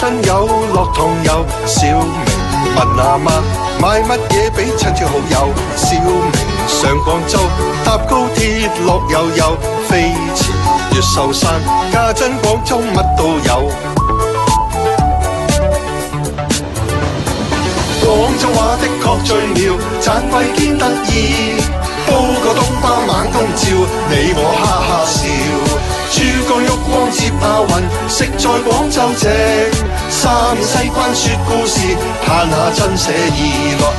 親友樂同遊，小明問阿媽買乜嘢俾親戚好友。小明上廣州搭高鐵樂悠悠，飛前越秀山，家陣廣州乜都有。廣州話的確最妙，盞鬼堅得意，煲個冬瓜猛冬照，你我哈哈笑。珠江旭光接亞運，食在廣州正，三西關說故事，嘆下真寫意樂。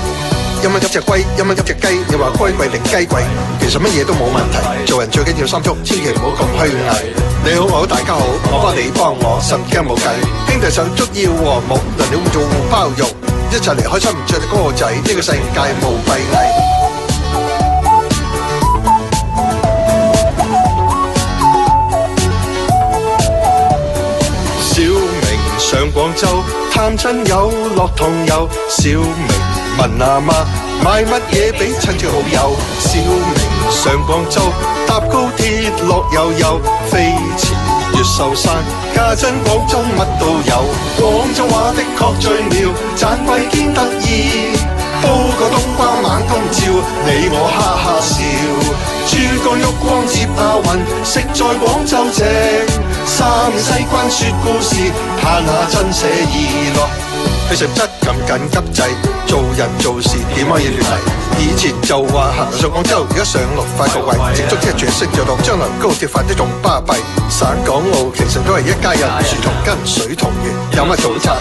一蚊一隻龜，一蚊一隻雞，你話龜貴定雞貴？其實乜嘢都冇問題，做人最緊要心足，千祈唔好咁虛偽。你好我好大家好，我幫你幫我，神經冇計。兄弟手足要和睦，輪流做互包肉，一齊嚟開心唔着隻歌仔，呢個世界無閉翳。小明上廣州探親友樂同遊，小明問阿媽買乜嘢俾親戚好友。小明上廣州搭高鐵樂悠悠，飛前越秀山，家陣廣州乜都有。廣州話的確最妙，盞鬼堅得意，煲個冬瓜猛冬照，你我哈哈笑。珠江旭光接亞運，食在廣州正，三西關說故事，嘆下真寫意樂。佢實質咁緊急制，做人做事點可以亂嚟？以前就話行上廣州，而家上陸快個位，直足車住升就落，將來高鐵快啲仲巴閉。省港澳其實都係一家人，樹同根水同源，有乜早茶